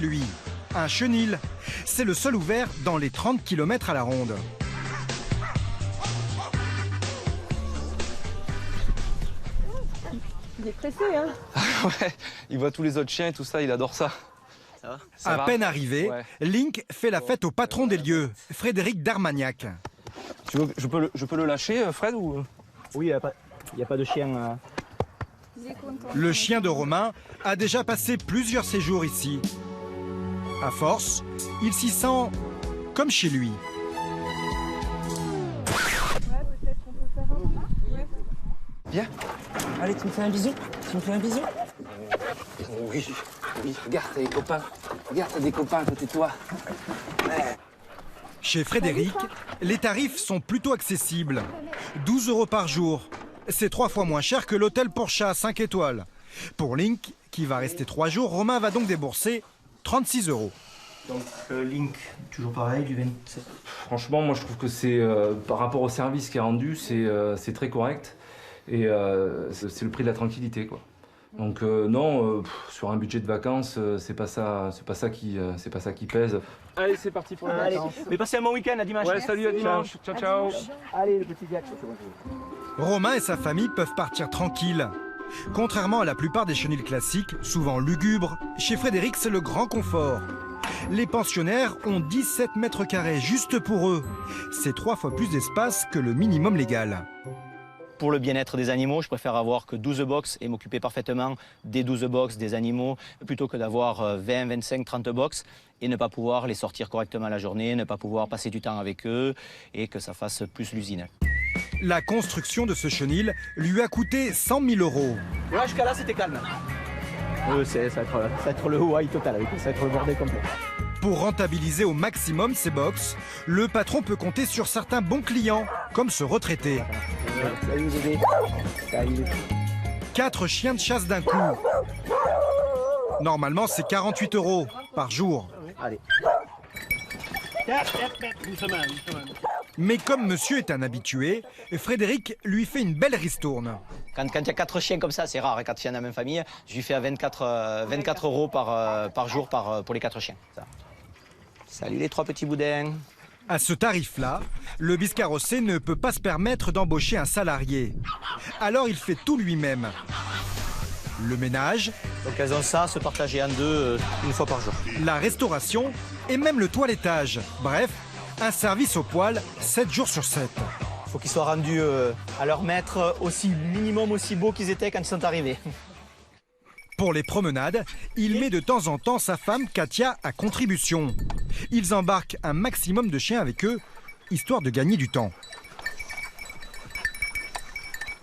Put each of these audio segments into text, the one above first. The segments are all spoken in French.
Lui, un chenil. C'est le seul ouvert dans les 30 km à la ronde. Il est pressé, hein. Ouais, il voit tous les autres chiens et tout ça, il adore ça. Ça va? À peine arrivé, Ouais. Link fait la fête au patron des lieux, Frédéric Darmagnac. Tu veux, je peux le lâcher, Fred ou... Oui, il n'y a pas de chien. Le chien de Romain a déjà passé plusieurs séjours ici. À force, il s'y sent comme chez lui. Viens. Allez, tu me fais un bisou? Tu me fais un bisou? Oui, oui, regarde, t'as des copains. Regarde, t'as des copains à côté de toi. Chez Frédéric, les tarifs sont plutôt accessibles. 12 € par jour. C'est 3 fois moins cher que l'hôtel pour chat 5 étoiles. Pour Link, qui va rester 3 jours, Romain va donc débourser 36 €. Donc Link, toujours pareil, du 27. Franchement, moi je trouve que c'est, par rapport au service qui est rendu, c'est très correct. Et c'est le prix de la tranquillité, quoi. Donc non, sur un budget de vacances, c'est pas ça qui pèse. Allez, c'est parti pour la vacances. Mais passez un bon week-end, à dimanche. Ouais, salut, à dimanche. Ciao, ciao. Allez, le petit Jack. Romain et sa famille peuvent partir tranquilles. Contrairement à la plupart des chenils classiques, souvent lugubres, chez Frédéric, c'est le grand confort. Les pensionnaires ont 17 mètres carrés juste pour eux. C'est 3 fois plus d'espace que le minimum légal. Pour le bien-être des animaux, je préfère avoir que 12 box et m'occuper parfaitement des 12 box des animaux plutôt que d'avoir 20, 25, 30 box et ne pas pouvoir les sortir correctement la journée, ne pas pouvoir passer du temps avec eux et que ça fasse plus l'usine. La construction de ce chenil lui a coûté 100 000 €. Ouais, jusqu'à là, c'était calme. Ça va être le Hawaii total avec eux, ça va être le bordel complet. Pour rentabiliser au maximum ses box, le patron peut compter sur certains bons clients, comme ce retraité. Salut bébé. Salut. 4 chiens de chasse d'un coup. Normalement, c'est 48 € par jour. Allez. Mais comme monsieur est un habitué, Frédéric lui fait une belle ristourne. Quand il y a 4 chiens comme ça, c'est rare, hein, 4 chiens dans la même famille, je lui fais à 24 € par jour pour les 4 chiens. Ça. Salut les 3 petits boudins. À ce tarif-là, le biscarrossé ne peut pas se permettre d'embaucher un salarié. Alors il fait tout lui-même. Le ménage, Donc elles ont ça, se partager en deux une fois par jour. la restauration et même le toilettage. Bref, un service au poil 7 jours sur 7. Il faut qu'ils soient rendus à leur maître aussi minimum aussi beaux qu'ils étaient quand ils sont arrivés. Pour les promenades, il met de temps en temps sa femme Katia à contribution. Ils embarquent un maximum de chiens avec eux, histoire de gagner du temps.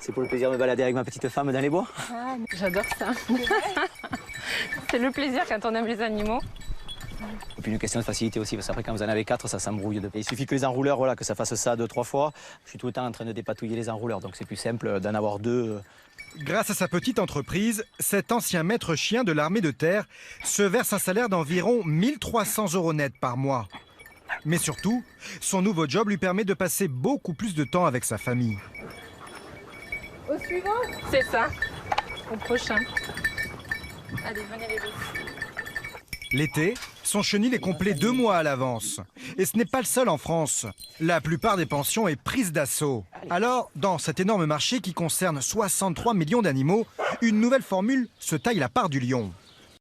C'est pour le plaisir de me balader avec ma petite femme dans les bois. Ah, j'adore ça. C'est le plaisir quand on aime les animaux. Et puis une question de facilité aussi, parce qu'après quand vous en avez 4, ça s'embrouille. Il suffit que les enrouleurs, voilà, que ça fasse ça 2-3 fois. Je suis tout le temps en train de dépatouiller les enrouleurs, donc c'est plus simple d'en avoir 2. Grâce à sa petite entreprise, cet ancien maître chien de l'armée de terre se verse un salaire d'environ 1 300 € net par mois. Mais surtout, son nouveau job lui permet de passer beaucoup plus de temps avec sa famille. Au suivant? C'est ça. Au prochain. Allez, venez les deux. L'été, son chenil est complet 2 mois à l'avance. Et ce n'est pas le seul en France. La plupart des pensions est prise d'assaut. Alors, dans cet énorme marché qui concerne 63 millions d'animaux, une nouvelle formule se taille la part du lion.